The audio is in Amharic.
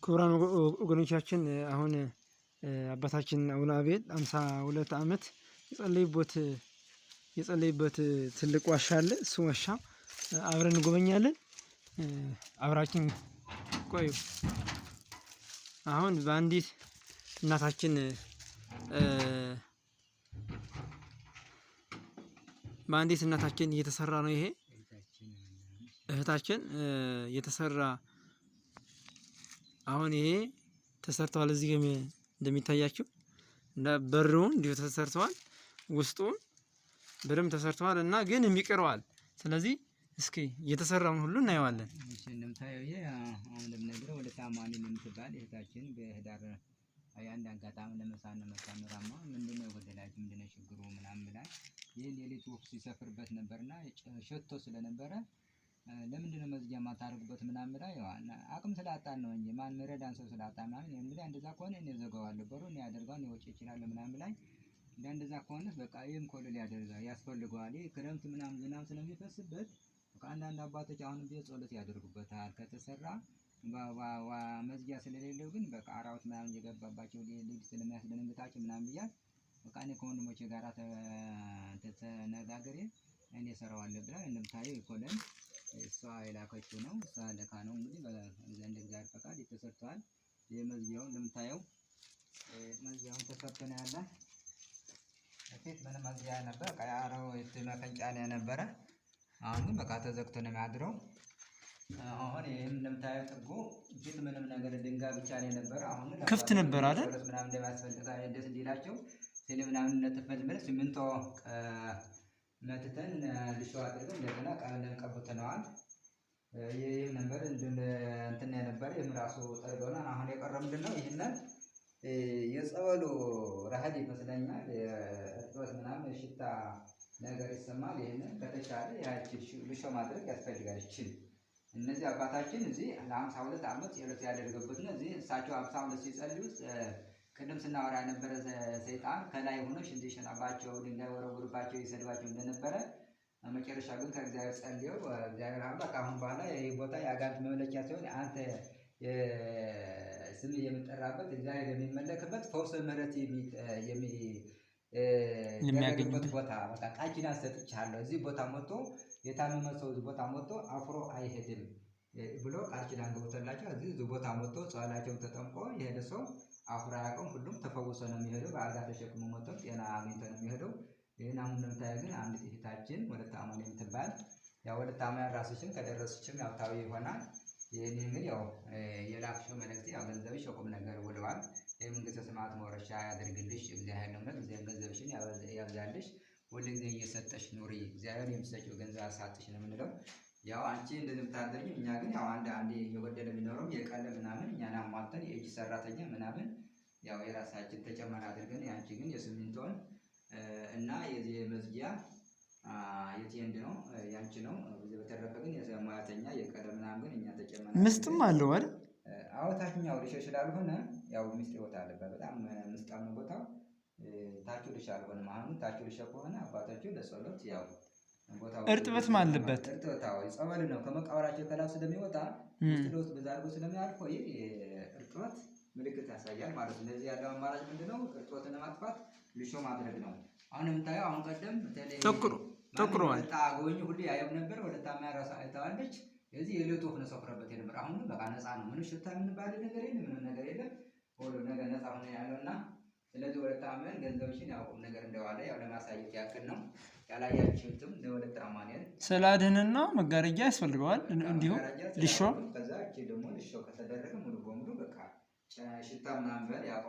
ክቡራን ወገኖቻችን አሁን አባታችን አቡነ አቤል 52 ዓመት የጸለዩበት ትልቅ ዋሻ አለ። እሱ ዋሻ አብረን እንጎበኛለን። አብራችን ቆዩ። አሁን በአንዲት እናታችን እየተሰራ ነው። ይሄ እህታችን የተሰራ አሁን ይሄ ተሰርተዋል። እዚህ ጋር እንደሚታያችሁ እና በሩን እንዲሁ ተሰርተዋል። ውስጡን በደንብ ተሰርተዋል እና ግን የሚቀረዋል። ስለዚህ እስኪ የተሰራውን ሁሉ እናየዋለን። እንደምታየው ይሄ አሁን ለምነግረው ወደ ታማኒ የምትባል እህታችን በህዳር አንድ አጋጣሚ ለመሳነራማ ምንድነው የጎደላችሁ ምንድነው ችግሩ ምናምን ብላ ይሄን የሌሊት ወፍ ሲሰፍርበት ነበርና ሸቶ ስለነበረ ለምንድነው መዝጊያ ማታረጉበት ምናምን ብላ አቅም ስላጣን ነው እንጂ ማን መረዳን ሰው ስላጣን ማለት ነው። እንግዲህ እንደዛ ከሆነ እኔ ዘጋዋለሁ በሩን ያደርጋል ወጪ ይችላል ምናምን ብላ እንደዛ ከሆነ በቃ ይሄን ኮሎል ያስፈልገዋል። ይሄ ክረምት ምናምን ዝናብ ስለሚፈስበት አንዳንድ አባቶች አሁንም ቤት ጸሎት ያደርጉበታል። ከተሰራ መዝጊያ ስለሌለው ግን በቃ አራዊት ምናምን እየገባባቸው ልጅ ስለሚያስደነግጣቸው ምናምን ብያት በቃ እኔ ከወንድሞቼ ጋር ተነጋግሬ እኔ እሰራዋለሁ ብላ እንደምታየው ኮለን እሷ የላከችው ነው። እሷ ለካ ነው እንግዲህ በዘንድ እግዚአብሔር ፈቃድ ተሰርቷል። የመዝጊያው እንደምታየው መዝጊያውን ተሰርቶ ነው ያለ። በፊት ምንም መዝጊያ ነበር ቀያራው መፈንጫ ነው ነበረ። አሁን ግን በቃ ተዘግቶ ነው የሚያድረው። አሁን ይሄም እንደምታየው ጥጉ ፊት ምንም ነገር ድንጋይ ብቻ ነው የነበረ። አሁን ክፍት ነበር አይደል? ምናምን እንደማያስፈልጋ ደስ እንዲላቸው ስለ ምናምን ለተፈልበለ ሲሚንቶ መትተን ልሾ አድርገን እንደገና ቀለም ቀብተነዋል። ይሄም ነበር እንትን የነበረ ይሄም ራሱ ጠርገውና አሁን የቀረው ምንድነው ይሄንን የጸበሉ ረህድ ይመስለኛል። እርጥበት ምናምን ሽታ ነገር ይሰማል። ይሄንን ከተቻለ ያቺ ልሾ ማድረግ ያስፈልጋል። እነዚህ አባታችን እዚህ ለ52 ዓመት ጸሎት ያደረጉበት ነው። እዚህ እሳቸው 52 ሲጸልዩ ቅድም ስናወራ የነበረ ሰይጣን ከላይ ሆኖ ሽንት ይሸናባቸው ድንጋይ ወረውርባቸው ይሰድባቸው እንደነበረ መጨረሻ ግን ከእግዚአብሔር ጸልየው እግዚአብሔር አምላክ አሁን በኋላ ይሄ ቦታ የአጋንንት መመለኪያ ሲሆን አንተ ስም የምጠራበት እግዚአብሔር የሚመለክበት ፈውስ ምሕረት የሚያገኝበት ቦታ በቃ ቃል ኪዳን ሰጥቻለሁ። እዚህ ቦታ መጥቶ የታመመ ሰው እዚህ ቦታ መጥቶ አፍሮ አይሄድም ብሎ ቃል ኪዳን ገብቶላቸው እዚህ ቦታ መጥቶ ጸበላቸውን ተጠምቆ የሄደ ሰው አፍሮ አያውቅም። ሁሉም ተፈውሶ ነው የሚሄደው። በአልጋ ተሸክሞ መጥቶ ጤና አግኝቶ ነው የሚሄደው። ይሄን አሁን እንደምታየው ግን አንድ እህታችን ወለተ አሞን የምትባል ያው ወለተ አሞን ራስሽም ከደረሰችም ያውታዊ ይሆናል። ይሄን ግን ያው የላክሽው መልእክት ያው ገንዘብሽ የቁም ነገር ውለዋል። የመንግስተ ሰማያት መውረሻ ያድርግልሽ እግዚአብሔር ነው። ገንዘብሽን ያብዛልሽ። ሁሉ ጊዜ እየሰጠሽ ኑሪ። እግዚአብሔር የሚሰጠው ገንዘብ አሳጥሽ ነው የምንለው። ያው አንቺ እንደዚህ ብታደርጊ እኛ ግን ያው አንዴ የጎደለ ቢኖርም የቀለ ምናምን እኛን አሟልተን የእጅ ሰራተኛ ምናምን ያው የራሳችን ተጨማሪ አድርገን ያንቺ ግን የሲሚንቶን እና የዚህ መዝጊያ የቴንድ ነው ያንቺ ነው። በተረፈ ግን የሙያተኛ የቀለ ምናምን ግን እኛ ተጨማሪ ምስጥም አለው አይደል? አዎ ታችኛው ልሽ ስላልሆነ ያው ምስጥ ቦታ አለበት። በጣም ምስጣም ነው ቦታው። ታቹ ልሽ አልሆነም። አሁን ታቹ ልሽ ከሆነ አባታችሁ ለጸሎት ያው ቦታው እርጥበትም አለበት። እርጥበታው ጸበል ነው ከመቃወራቸው ከላብ ስለሚወጣ ውስጥ በዛ አድርጎ ስለሚያልፈው ይሄ እርጥበት ምልክት ያሳያል ማለት ነው። ስለዚህ ያለው አማራጭ ምንድነው? እርጥበትን ለማጥፋት ልሾ ማድረግ ነው። አሁን የምታየው አሁን ቀደም ጠቁሯል። ጎኝ ሁሉ ያየው ነበር። ወደ ታማያ ራሳ አይታዋለች። የዚህ የሌሊት ወፍ ነው ሰፍረበት የነበር። አሁን በቃ ነፃ ነው። ምንም ሽታ የምንባል ነገር የለም። ምንም ነገር የለም። ሁሉ ነገር ነፃ ሆነ ያለውና ስለዚህ ወደ ታማያን ገንዘብሽን ያውቁም ነገር እንደዋለ ያው ለማሳየት ያክል ነው። ያላያችሁትም ለወለተ አማኑኤል ስላድህንና መጋረጃ ያስፈልገዋል። እንዲሁም ልሾ ከዛ እቺ ደግሞ ልሾ ከተደረገ ሙሉ በሙሉ በቃ ሽታ ምናምን ያው